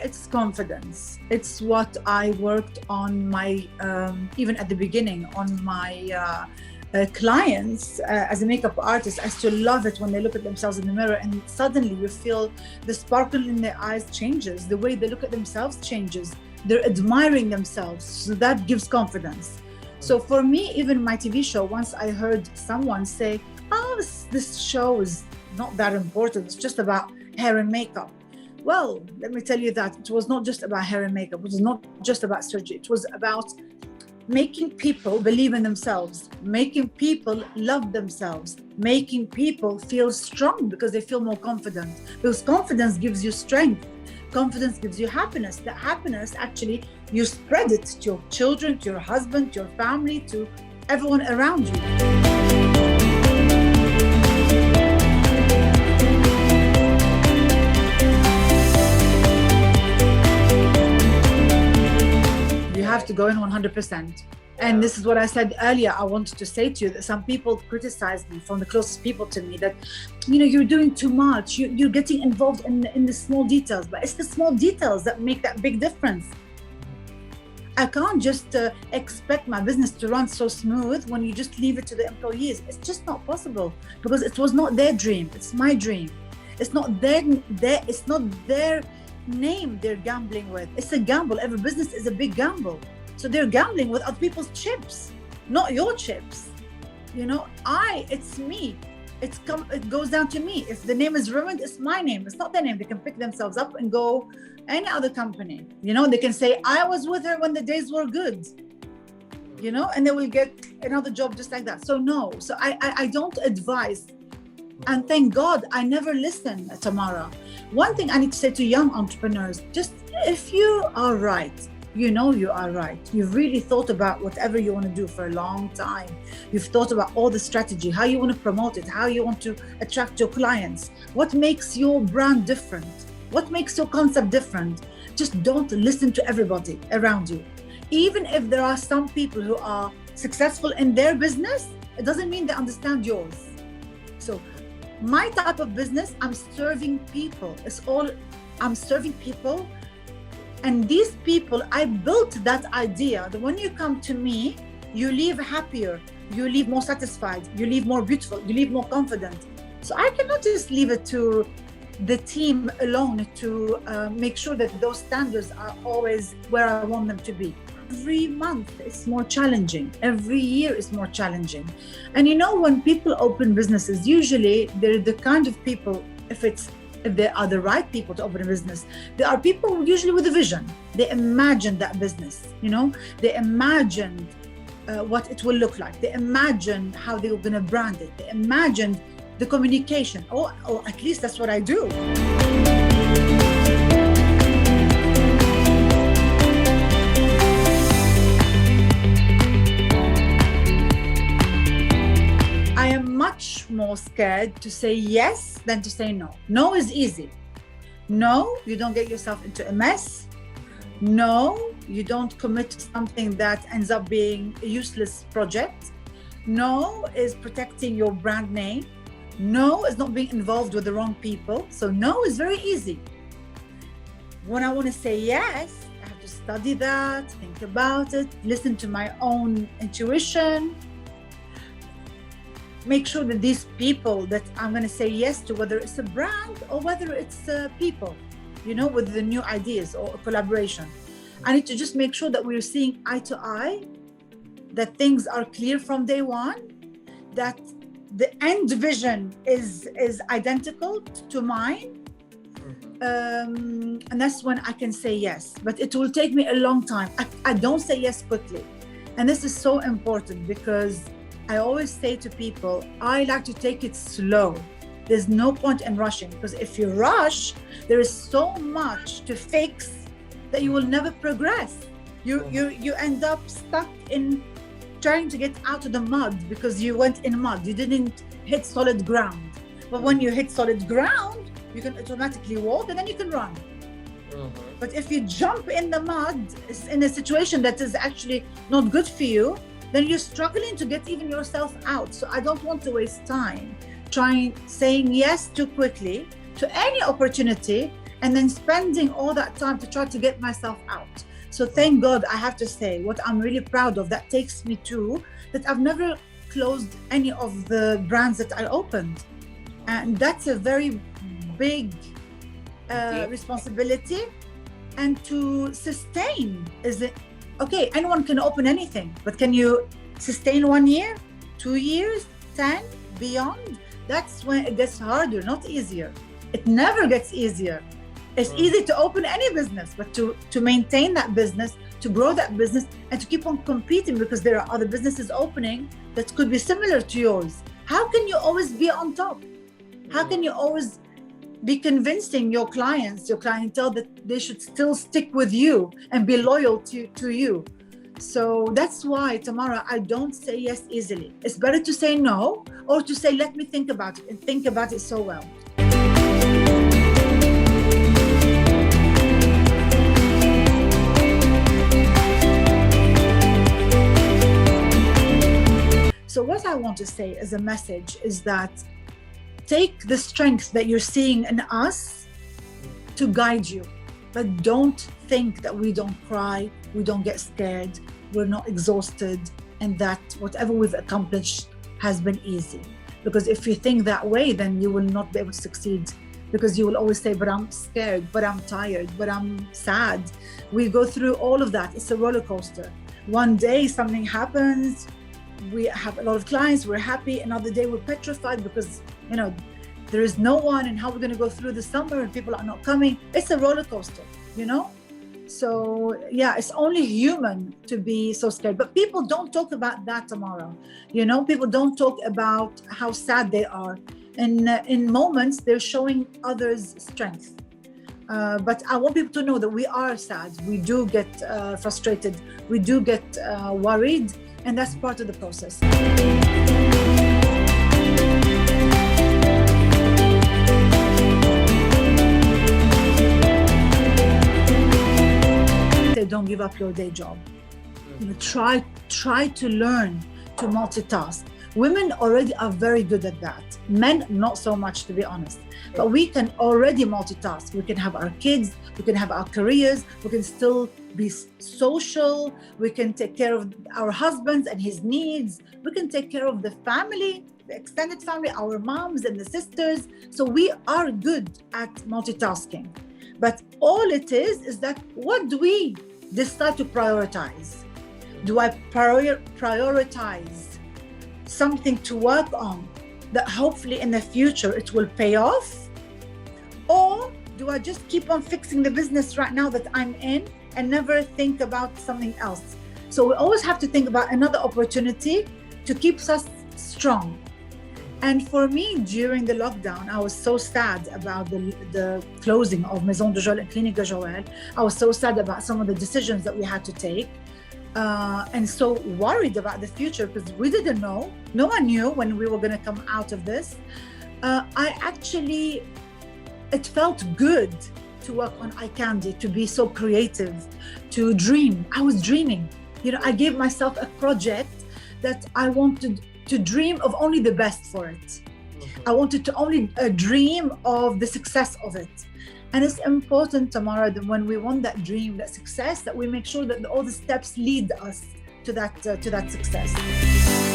it's confidence. It's what I worked on my, even at the beginning, on my clients as a makeup artist. I still love it when they look at themselves in the mirror and suddenly you feel the sparkle in their eyes changes, the way they look at themselves changes, they're admiring themselves, so that gives confidence. So for me, even my TV show, once I heard someone say, oh, this show is not that important, it's just about hair and makeup. Well, let me tell you that it was not just about hair and makeup, it was not just about surgery, it was about making people believe in themselves, making people love themselves, making people feel strong because they feel more confident. Because confidence gives you strength. Confidence gives you happiness. That happiness, actually, you spread it to your children, to your husband, to your family, to everyone around you. Have to go in 100%. And this is what I said earlier. I wanted to say to you that some people criticize me, from the closest people to me, that, you know, you're doing too much, you're getting involved in the small details, but it's the small details that make that big difference. I can't just expect my business to run so smooth when you just leave it to the employees. It's just not possible, because it was not their dream, it's my dream. It's not their name they're gambling with. It's a gamble. Every business is a big gamble. So they're gambling with other people's chips, not your chips. You know, it's me. It goes down to me. If the name is ruined, it's my name. It's not their name. They can pick themselves up and go any other company. You know, they can say, I was with her when the days were good. You know, and they will get another job just like that. So no. So I don't advise. And thank God I never listen, Tamara. One thing I need to say to young entrepreneurs, just if you are right, you know you are right. You've really thought about whatever you want to do for a long time. You've thought about all the strategy, how you want to promote it, how you want to attract your clients, what makes your brand different, what makes your concept different. Just don't listen to everybody around you. Even if there are some people who are successful in their business, it doesn't mean they understand yours. So my type of business, I'm serving people. I'm serving people. And these people, I built that idea that when you come to me, you leave happier, you leave more satisfied, you leave more beautiful, you leave more confident. So I cannot just leave it to the team alone to make sure that those standards are always where I want them to be. Every month it's more challenging. Every year is more challenging. And you know, when people open businesses, usually they're the kind of people, if they are the right people to open a business, there are people usually with a vision. They imagine that business, you know, they imagine what it will look like. They imagine how they're going to brand it. They imagine the communication, or at least that's what I do. Much more scared to say yes than to say no. No is easy. No, you don't get yourself into a mess. No, you don't commit to something that ends up being a useless project. No is protecting your brand name. No is not being involved with the wrong people. So no is very easy. When I want to say yes, I have to study that, think about it, listen to my own intuition. Make sure that these people that I'm going to say yes to, whether it's a brand or whether it's people, you know, with the new ideas or collaboration, I need to just make sure that we're seeing eye to eye, that things are clear from day one, that the end vision is identical to mine. And that's when I can say yes. But it will take me a long time. I don't say yes quickly. And this is so important, because I always say to people, I like to take it slow. There's no point in rushing, because if you rush, there is so much to fix that you will never progress. You end up stuck in trying to get out of the mud because you went in mud. You didn't hit solid ground. But when you hit solid ground, you can automatically walk and then you can run. But if you jump in the mud in a situation that is actually not good for you, then you're struggling to get even yourself out. So I don't want to waste time saying yes too quickly to any opportunity and then spending all that time to try to get myself out. So thank God, I have to say, what I'm really proud of, that takes me to that I've never closed any of the brands that I opened. And that's a very big responsibility. And to sustain, is it okay? Anyone can open anything, but can you sustain 1 year, 2 years, 10, beyond? That's when it gets harder, not easier. It never gets easier. It's easy to open any business, but to maintain that business, to grow that business, and to keep on competing, because there are other businesses opening that could be similar to yours. How can you always be on top? How can you always be convincing your clients, your clientele, that they should still stick with you and be loyal to you? So that's why, Tamara, I don't say yes easily. It's better to say no, or to say, let me think about it, and think about it so well. So what I want to say as a message is that take the strength that you're seeing in us to guide you, but don't think that we don't cry, we don't get scared, we're not exhausted, and that whatever we've accomplished has been easy. Because if you think that way, then you will not be able to succeed, because you will always say, but I'm scared, but I'm tired, but I'm sad. We go through all of that. It's a roller coaster. One day something happens, we have a lot of clients, we're happy. Another day we're petrified because, you know, there is no one, and how we're going to go through the summer and people are not coming. It's a roller coaster, you know? So yeah, it's only human to be so scared. But people don't talk about that tomorrow. You know, people don't talk about how sad they are. And in moments, they're showing others strength. But I want people to know that we are sad. We do get frustrated. We do get worried. And that's part of the process. Don't give up your day job. You know, try to learn to multitask. Women already are very good at that. Men, not so much, to be honest. But we can already multitask. We can have our kids, we can have our careers, we can still be social, we can take care of our husbands and his needs, we can take care of the family, the extended family, our moms and the sisters. So we are good at multitasking. But all it is that what do we decide to prioritize? Do I prioritize something to work on that hopefully in the future it will pay off? Or do I just keep on fixing the business right now that I'm in and never think about something else? So we always have to think about another opportunity to keep us strong. And for me, during the lockdown, I was so sad about the closing of Maison de Joelle and Clinique de Joelle. I was so sad about some of the decisions that we had to take, and so worried about the future, because we didn't know. No one knew when we were going to come out of this. It felt good to work on Eye Candy, to be so creative, to dream. I was dreaming. You know, I gave myself a project that I wanted to dream of only the best for it. I wanted to only dream of the success of it. And it's important, Tamara, that when we want that dream, that success, that we make sure that all the steps lead us to that success.